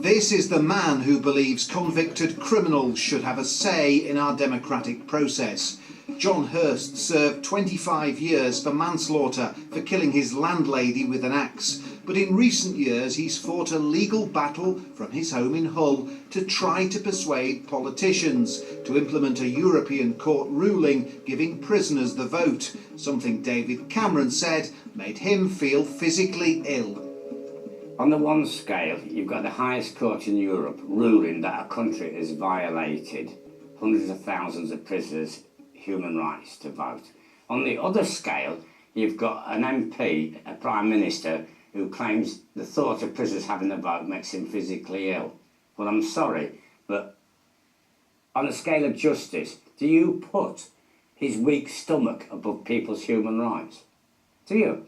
This is the man who believes convicted criminals should have a say in our democratic process. John Hurst served 25 years for manslaughter for killing his landlady with an axe. But in recent years he's fought a legal battle from his home in Hull to try to persuade politicians to implement a European court ruling giving prisoners the vote, something David Cameron said made him feel physically ill. On the one scale, you've got the highest court in Europe ruling that a country has violated hundreds of thousands of prisoners' human rights to vote. On the other scale, you've got an MP, a Prime Minister, who claims the thought of prisoners having a vote makes him physically ill. Well, I'm sorry, but on a scale of justice, do you put his weak stomach above people's human rights? Do you?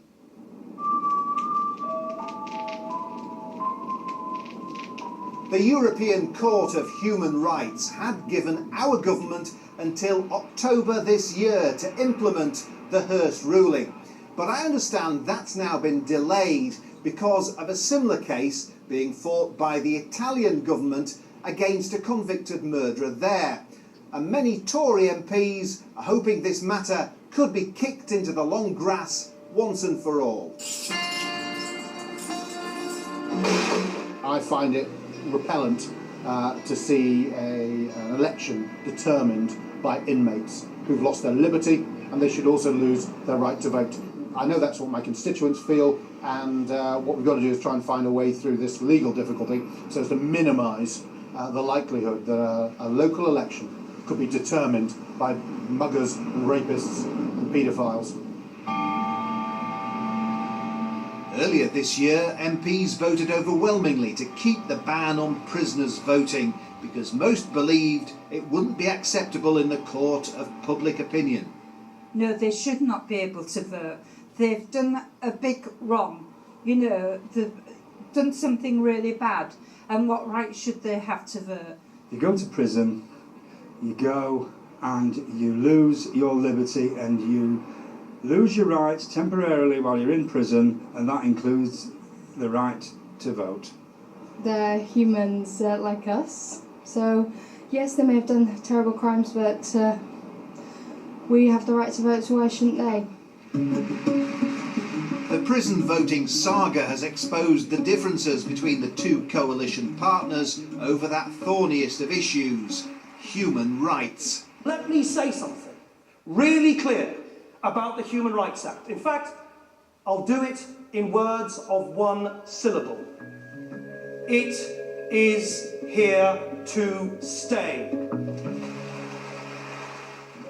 The European Court of Human Rights had given our government until October this year to implement the Hurst ruling. But I understand that's now been delayed because of a similar case being fought by the Italian government against a convicted murderer there. And many Tory MPs are hoping this matter could be kicked into the long grass once and for all. I find it repellent to see an election determined by inmates who've lost their liberty, and they should also lose their right to vote. I know that's what my constituents feel, and what we've got to do is try and find a way through this legal difficulty so as to minimise the likelihood that a local election could be determined by muggers and rapists and paedophiles. Earlier this year, MPs voted overwhelmingly to keep the ban on prisoners voting because most believed it wouldn't be acceptable in the court of public opinion. No, they should not be able to vote. They've done a big wrong. You know, they've done something really bad. And what right should they have to vote? You go to prison, you go and you lose your liberty and you lose your rights temporarily while you're in prison, and that includes the right to vote. They're humans like us. So, yes, they may have done terrible crimes, but we have the right to vote, so why shouldn't they? The prison voting saga has exposed the differences between the two coalition partners over that thorniest of issues, human rights. Let me say something really clear about the Human Rights Act. In fact, I'll do it in words of one syllable. It is here to stay.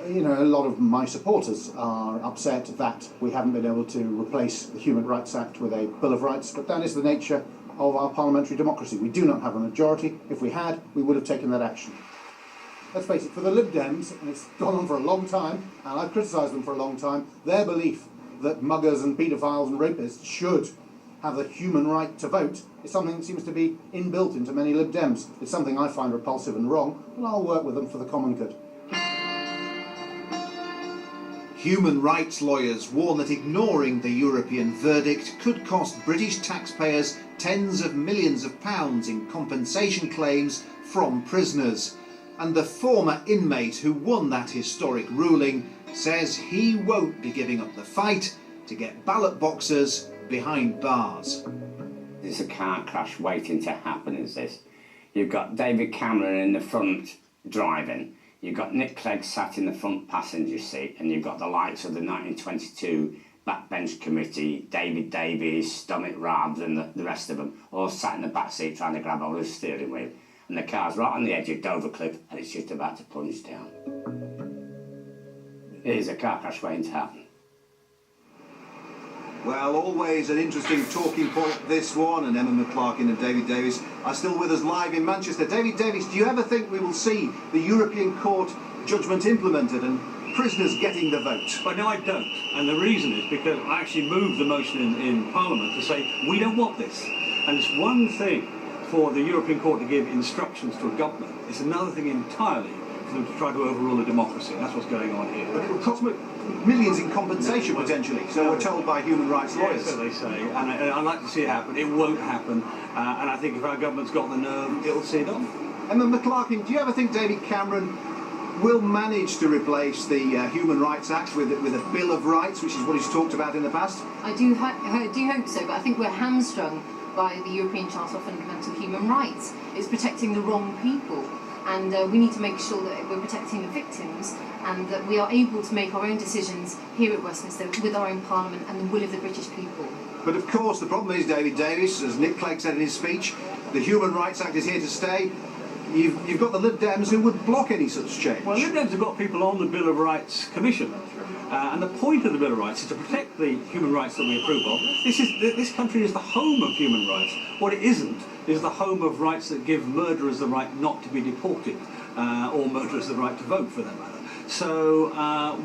You know, a lot of my supporters are upset that we haven't been able to replace the Human Rights Act with a Bill of Rights, but that is the nature of our parliamentary democracy. We do not have a majority. If we had, we would have taken that action. Let's face it, for the Lib Dems, and it's gone on for a long time, and I've criticised them for a long time, their belief that muggers and paedophiles and rapists should have the human right to vote is something that seems to be inbuilt into many Lib Dems. It's something I find repulsive and wrong, and I'll work with them for the common good. Human rights lawyers warn that ignoring the European verdict could cost British taxpayers tens of millions of pounds in compensation claims from prisoners. And the former inmate who won that historic ruling says he won't be giving up the fight to get ballot boxers behind bars. There's a car crash waiting to happen, is this? You've got David Cameron in the front driving, you've got Nick Clegg sat in the front passenger seat, and you've got the likes of the 1922 backbench committee, David Davies, Dominic, Raab and the rest of them, all sat in the back seat trying to grab hold of the steering wheel. And the car's right on the edge of Dover Cliff and it's just about to plunge down. It is a car crash waiting to happen. Well, always an interesting talking point, this one, and Emma McClarkin and David Davies are still with us live in Manchester. David Davies, do you ever think we will see the European Court judgment implemented and prisoners getting the vote? Well, no, I don't. And the reason is because I actually moved the motion in Parliament to say we don't want this. And it's one thing for the European Court to give instructions to a government. It's another thing entirely for them to try to overrule a democracy. That's what's going on here. But it will cost millions in compensation potentially, so we're told by human rights lawyers. So they say, and I'd like to see it happen. It won't happen, and I think if our government's got the nerve, it'll see it off. Emma McClarkin, do you ever think David Cameron will manage to replace the Human Rights Act with a Bill of Rights, which is what he's talked about in the past? I do hope so, but I think we're hamstrung by the European Charter of Fundamental Human Rights. It's protecting the wrong people, and we need to make sure that we're protecting the victims and that we are able to make our own decisions here at Westminster with our own Parliament and the will of the British people. But of course the problem is, David Davis, as Nick Clegg said in his speech, the Human Rights Act is here to stay. You've got the Lib Dems who would block any such change. Well, Lib Dems have got people on the Bill of Rights Commission, and the point of the Bill of Rights is to protect the human rights that we approve of. This country is the home of human rights. What it isn't is the home of rights that give murderers the right not to be deported, or murderers the right to vote, for that matter. So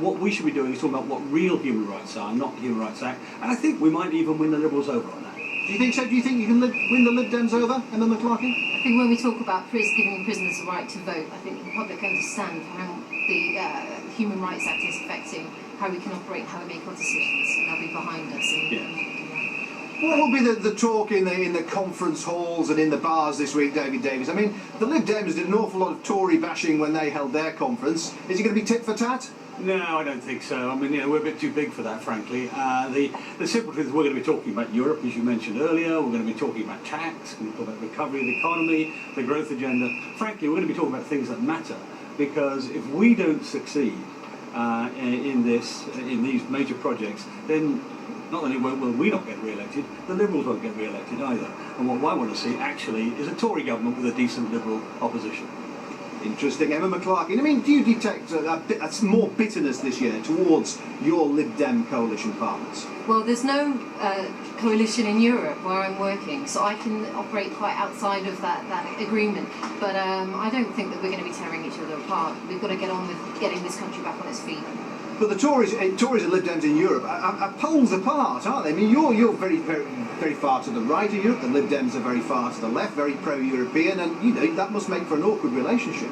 what we should be doing is talking about what real human rights are, not the Human Rights Act, and I think we might even win the Liberals over on that. Do you think so? Do you think you can win the Lib Dems over, Emma McClarkin? I think when we talk about giving prisoners the right to vote, I think the public understand how the Human Rights Act is affecting how we can operate, how we make our decisions, and they'll be behind us. What will be the talk in the conference halls and in the bars this week, David Davis? I mean, the Lib Dems did an awful lot of Tory bashing when they held their conference. Is it going to be tit for tat? No, I don't think so. I mean, we're a bit too big for that, frankly. The simple truth is we're going to be talking about Europe, as you mentioned earlier. We're going to be talking about tax, we're going to talk about recovery of the economy, the growth agenda. Frankly, we're going to be talking about things that matter, because if we don't succeed in these major projects, then not only will we not get re-elected, the Liberals won't get re-elected either. And what I want to see, actually, is a Tory government with a decent Liberal opposition. Interesting. Emma McClarkin, I mean, do you detect more bitterness this year towards your Lib Dem coalition partners? Well, there's no coalition in Europe where I'm working, so I can operate quite outside of that agreement. But I don't think that we're going to be tearing each other apart. We've got to get on with getting this country back on its feet. But the Tories and Lib Dems in Europe are poles apart, aren't they? I mean, you're very, very, very far to the right of Europe. The Lib Dems are very far to the left, very pro-European, and you know that must make for an awkward relationship.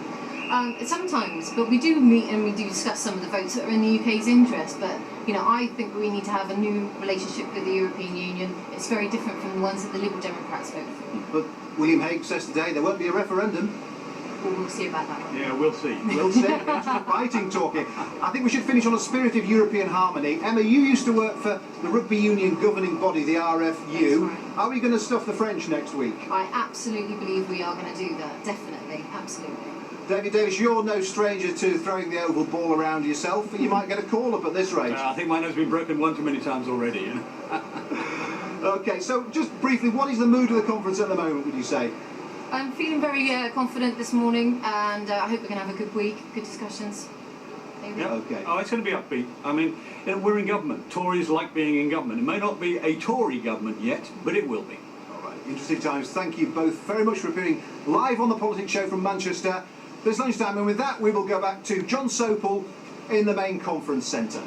Sometimes, but we do meet and we do discuss some of the votes that are in the UK's interest. But you know, I think we need to have a new relationship with the European Union. It's very different from the ones that the Liberal Democrats vote for. But William Hague says today there won't be a referendum. We'll see about that one. Yeah, we'll see. We'll see. It's just fighting talking. I think we should finish on a spirit of European harmony. Emma, you used to work for the rugby union governing body, the RFU. Right. Are we going to stuff the French next week? I absolutely believe we are going to do that. Definitely, absolutely. David Davis, you're no stranger to throwing the oval ball around yourself. You might get a call up at this rate. I think mine has been broken one too many times already. You know? Okay, so just briefly, what is the mood of the conference at the moment, would you say? I'm feeling very confident this morning, and I hope we're going to have a good week, good discussions. Yeah. Okay. Oh, it's going to be upbeat. I mean, we're in government. Tories like being in government. It may not be a Tory government yet, but it will be. All right, interesting times. Thank you both very much for appearing live on the Politics Show from Manchester. There's lunchtime, and with that, we will go back to John Sopel in the main conference centre.